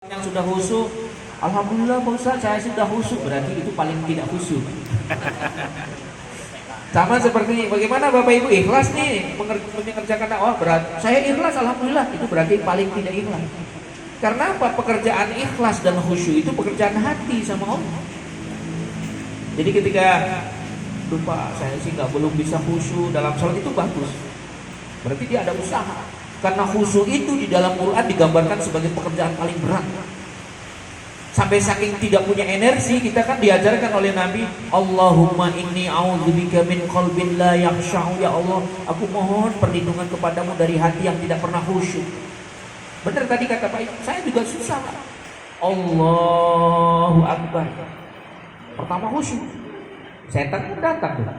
Yang sudah khusyuk, alhamdulillah Pak Ustaz, saya sudah khusyuk, berarti itu paling tidak khusyuk. Sama seperti bagaimana Bapak Ibu ikhlas nih mengerjakan dakwah, saya ikhlas alhamdulillah, itu berarti paling tidak ikhlas. Karena apa? Pekerjaan ikhlas dan khusyuk itu pekerjaan hati sama Allah. Jadi ketika lupa saya sih belum bisa khusyuk dalam sholat, itu bagus, berarti dia ada usaha. Karena khusyuk itu di dalam Quran digambarkan sebagai pekerjaan paling berat. Sampai saking tidak punya energi, kita kan diajarkan oleh Nabi, Allahumma inni a'udzubika min qalbin la yakhsha'u. Ya Allah, aku mohon perlindungan kepadamu dari hati yang tidak pernah khusyuk. Benar tadi kata Pak, saya juga susah. Allahu Akbar, pertama khusyuk, setan pun datang tuh.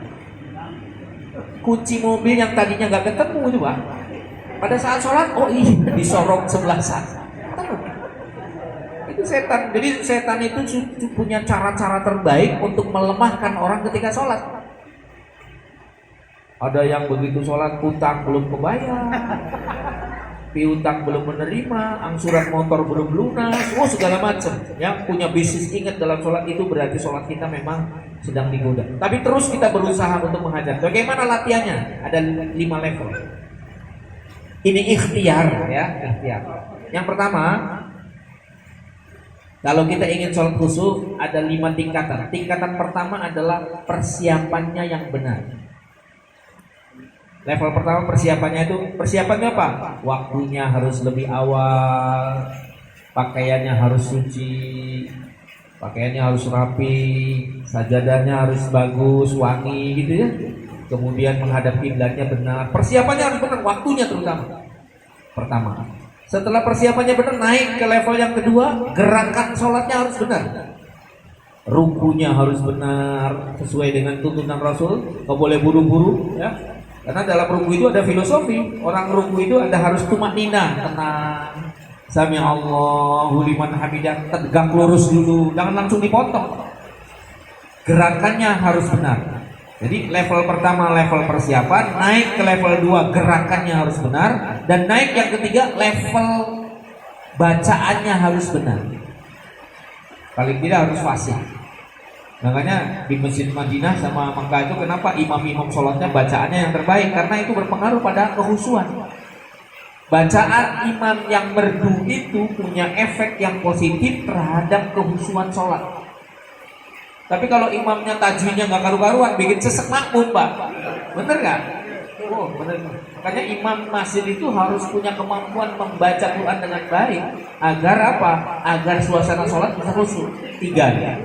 Kunci mobil yang tadinya nggak ketemu itu Pak, pada saat sholat, oh iya, disorong sebelah sana. Itu setan. Jadi setan itu punya cara-cara terbaik untuk melemahkan orang ketika sholat. Ada yang begitu sholat, utang belum kebayar, piutang belum menerima, angsuran motor belum lunas, segala macam. Yang punya bisnis, ingat dalam sholat itu berarti sholat kita memang sedang digoda. Tapi terus kita berusaha untuk menghajar. Bagaimana latihannya? Ada 5 level. Ini ikhtiar ya, ikhtiar. Yang pertama, kalau kita ingin sholat khusyuk ada 5 tingkatan. Tingkatan pertama adalah persiapannya yang benar. Level pertama persiapannya itu, persiapannya apa? Waktunya harus lebih awal, pakaiannya harus suci, pakaiannya harus rapi, sajadahnya harus bagus, wangi gitu ya. Kemudian menghadap kiblatnya benar. Persiapannya harus benar, waktunya terutama. Pertama. Setelah persiapannya benar, naik ke level yang kedua, gerakan sholatnya harus benar. Rukunya harus benar, sesuai dengan tuntunan Rasul. Nggak boleh buru-buru ya. Karena dalam ruku itu ada filosofi. Orang ruku itu ada harus tumanina, tenang. Sami Allahu liman hamidah, tegak lurus dulu, jangan langsung dipotong. Gerakannya harus benar. Jadi level pertama level persiapan, naik ke level 2 gerakannya harus benar, dan naik yang ketiga level bacaannya harus benar. Paling tidak harus fasih. Makanya di Masjid Madinah sama Mekah itu kenapa imam-imam sholatnya bacaannya yang terbaik? Karena itu berpengaruh pada kehusuan. Bacaan imam yang merdu itu punya efek yang positif terhadap kehusuan sholat. Tapi kalau imamnya tajwidnya nggak karu-karuan, bikin sesek makmum Pak, bener nggak? Oh bener. Makanya imam masjid itu harus punya kemampuan membaca Quran dengan baik, agar apa? Agar suasana sholat bisa khusyuk. 3 ya.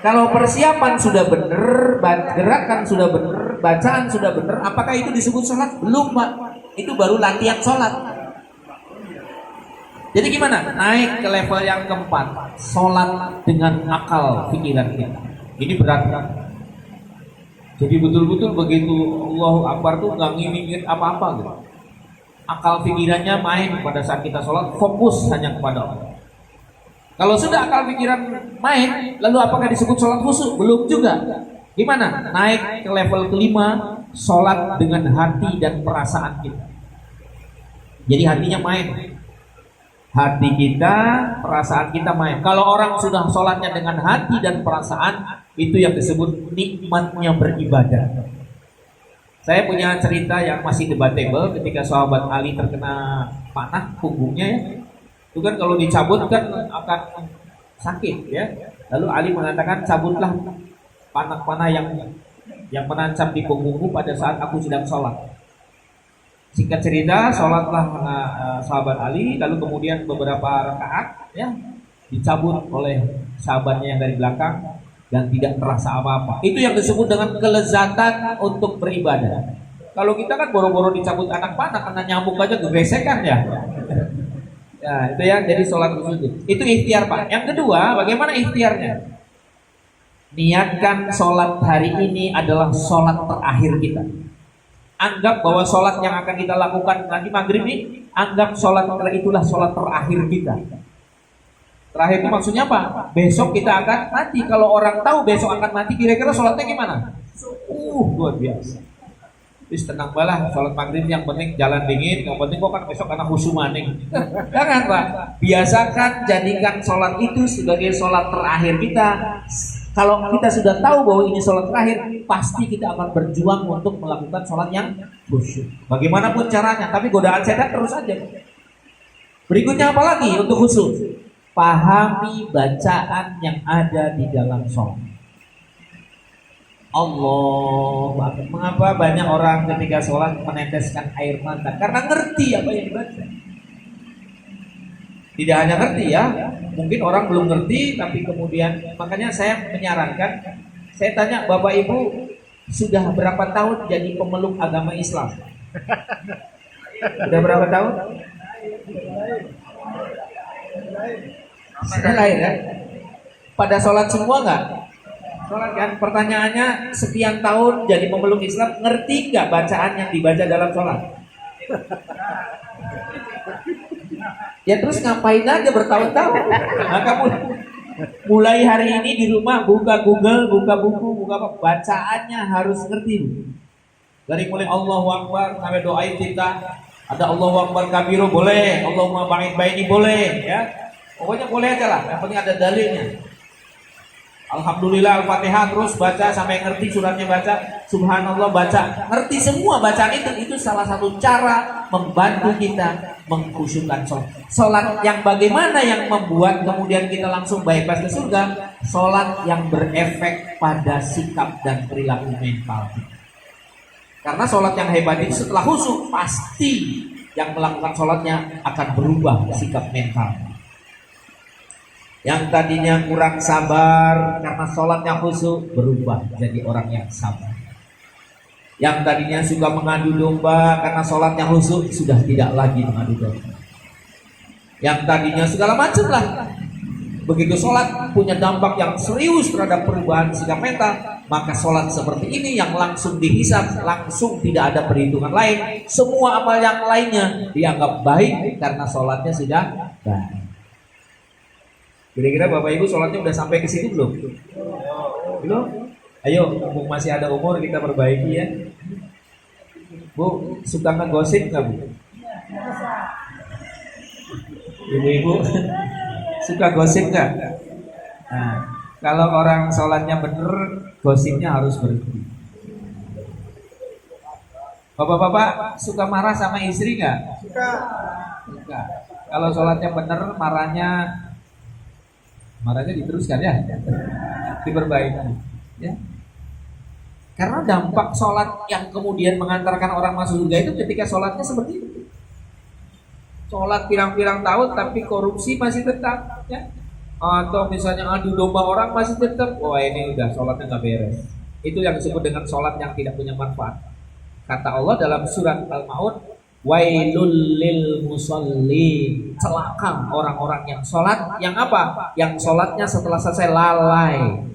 Kalau persiapan sudah bener, gerakan sudah bener, bacaan sudah bener, apakah itu disebut sholat? Belum Pak. Itu baru latihan sholat. Jadi gimana? Naik ke level yang keempat, sholat dengan akal pikiran kita. Ini berat. Jadi betul-betul begitu Allahu Akbar tuh nggak ngimingin apa-apa gitu. Akal pikirannya main pada saat kita sholat, fokus hanya kepada Allah. Kalau sudah akal pikiran main, lalu apakah disebut sholat khusyuk? Belum juga. Gimana? Naik ke level kelima, sholat dengan hati dan perasaan kita. Jadi hatinya main. Hati kita, perasaan kita main. Kalau orang sudah sholatnya dengan hati dan perasaan, itu yang disebut nikmatnya beribadah. Saya punya cerita yang masih debatable ketika sahabat Ali terkena panah punggungnya ya. Itu kan kalau dicabut kan akan sakit ya. Lalu Ali mengatakan, cabutlah panah-panah yang menancap di punggungku pada saat aku sedang sholat. Singkat cerita, sholatlah sahabat Ali, lalu kemudian beberapa rakaat ya dicabut oleh sahabatnya yang dari belakang dan tidak terasa apa-apa. Itu yang disebut dengan kelezatan untuk beribadah. Kalau kita kan boro-boro dicabut anak panah karena nyamuk aja gesekan ya. Ya itu ya, jadi sholat khusyuk itu ikhtiar Pak. Yang kedua, bagaimana ikhtiarnya? Niatkan sholat hari ini adalah sholat terakhir kita. Anggap bahwa sholat yang akan kita lakukan nanti maghrib ini, anggap sholat itulah sholat terakhir kita. Terakhir itu maksudnya apa? Besok kita akan mati. Kalau orang tahu besok akan mati, kira-kira sholatnya gimana? Luar biasa. Wis tenang balah, sholat maghrib yang penting jalan dingin, yang penting kok kan besok karena khusyuk maning. Jangan Pak, biasakan jadikan sholat itu sebagai sholat terakhir kita. Kalau kita sudah tahu bahwa ini sholat terakhir, pasti kita akan berjuang untuk melakukan sholat yang khusyuk. Bagaimanapun caranya, tapi godaan setan terus aja. Berikutnya apa lagi untuk khusyuk? Pahami bacaan yang ada di dalam sholat. Allah, mengapa banyak orang ketika sholat meneteskan air mata? Karena ngerti apa yang dibaca. Tidak hanya ngerti ya, mungkin orang belum ngerti, tapi kemudian makanya saya menyarankan, saya tanya Bapak Ibu sudah berapa tahun jadi pemeluk agama Islam? Sudah berapa tahun? Sudah lahir ya? Pada sholat semua nggak? Sholat kan? Pertanyaannya sekian tahun jadi pemeluk Islam, ngerti nggak bacaan yang dibaca dalam sholat? Ya terus ngapain aja bertahun-tahun? Maka mulai hari ini di rumah buka Google, buka buku, buka apa, bacaannya harus ngerti. Dari mulai Allahu Akbar sampai doa kita, ada Allahu Akbar kabiru boleh, Allahumma ba'id baini boleh, ya. Pokoknya boleh aja lah, yang penting ada dalilnya. Alhamdulillah Al-Fatihah terus baca sampai ngerti suratnya, baca Subhanallah baca, ngerti semua bacaan itu salah satu cara membantu kita mengkhusyukkan sholat. Sholat yang bagaimana yang membuat kemudian kita langsung bypass ke surga? Sholat yang berefek pada sikap dan perilaku mental. Karena sholat yang hebat itu setelah khusyuk pasti yang melakukan sholatnya akan berubah sikap mental. Yang tadinya kurang sabar karena sholatnya khusyuk berubah jadi orang yang sabar. Yang tadinya suka mengadu domba karena sholatnya khusyuk sudah tidak lagi mengadu domba. Yang tadinya segala macam lah. Begitu sholat punya dampak yang serius terhadap perubahan sikap mental, maka sholat seperti ini yang langsung dihisab, langsung tidak ada perhitungan lain. Semua amal yang lainnya dianggap baik karena sholatnya sudah baik. Kira-kira Bapak Ibu sholatnya udah sampai ke sini belum? Belum? Ayo, mumpung masih ada umur kita perbaiki ya. Bu, suka ngegosip nggak Bu? Ibu-ibu suka gosip nggak? Nah, kalau orang sholatnya bener, gosipnya harus berhenti. Bapak-bapak suka marah sama istri nggak? Suka. Kalau sholatnya bener, marahnya diteruskan ya, diperbaiki ya. Karena dampak sholat yang kemudian mengantarkan orang masuk surga itu ketika sholatnya seperti itu. Sholat pirang-pirang tahun tapi korupsi masih tetap ya. Atau misalnya adu domba orang masih tetap, wah ini udah sholatnya nggak beres. Itu yang disebut dengan sholat yang tidak punya manfaat. Kata Allah dalam surat Al-Maun, wailul lil musallin, celaka orang-orang yang sholat yang apa? Yang sholatnya setelah selesai lalai.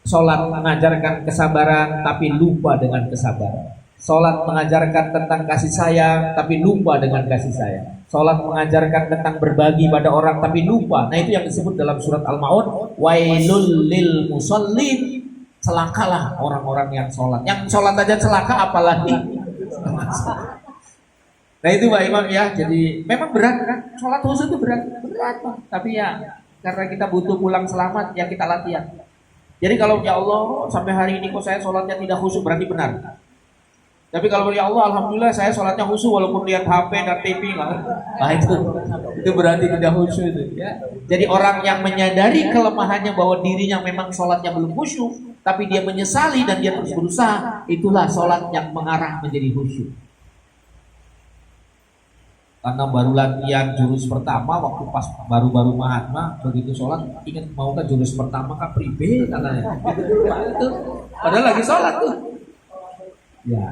Sholat mengajarkan kesabaran tapi lupa dengan kesabaran. Sholat mengajarkan tentang kasih sayang tapi lupa dengan kasih sayang. Sholat mengajarkan tentang berbagi pada orang tapi lupa. Nah itu yang disebut dalam surat Al-Maun, wailul lil musallin, celakalah orang-orang yang sholat. Yang sholat aja celaka apalagi. Nah itu Pak Imam ya, jadi memang berat kan, sholat khusyuk itu berat Pak. Tapi ya karena kita butuh pulang selamat ya kita latihan. Jadi kalau ya Allah sampai hari ini kok saya sholatnya tidak khusyuk berarti benar. Tapi kalau ya Allah alhamdulillah saya sholatnya khusyuk walaupun lihat HP dan TV lah. Nah itu berarti tidak khusyuk itu ya. Jadi orang yang menyadari kelemahannya bahwa dirinya memang sholatnya belum khusyuk, tapi dia menyesali dan dia terus berusaha, itulah sholat yang mengarah menjadi khusyuk. Karena baru latihan jurus pertama waktu pas baru-baru Mahatma begitu sholat ingat mau ke jurus pertama kan pribe katanya itu padahal lagi sholat tuh ya.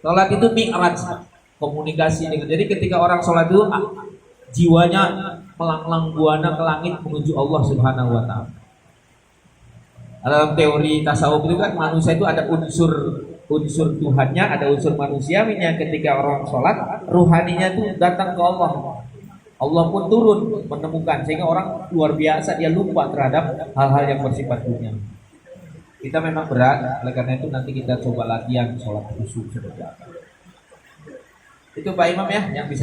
Sholat itu mi'raj, komunikasi dengan, jadi ketika orang sholat itu jiwanya melanglang buana ke langit menuju Allah Subhanahu wa ta'ala. Dalam teori tasawuf itu kan manusia itu ada unsur Tuhannya, ada unsur manusiawinya. Ketika orang sholat, ruhaninya itu datang ke Allah. Allah pun turun menemukan, sehingga orang luar biasa dia lupa terhadap hal-hal yang bersifat dunia. Kita memang berat, oleh karena itu nanti kita coba latihan sholat khusyuk seperti apa. Itu Pak Imam ya yang bisa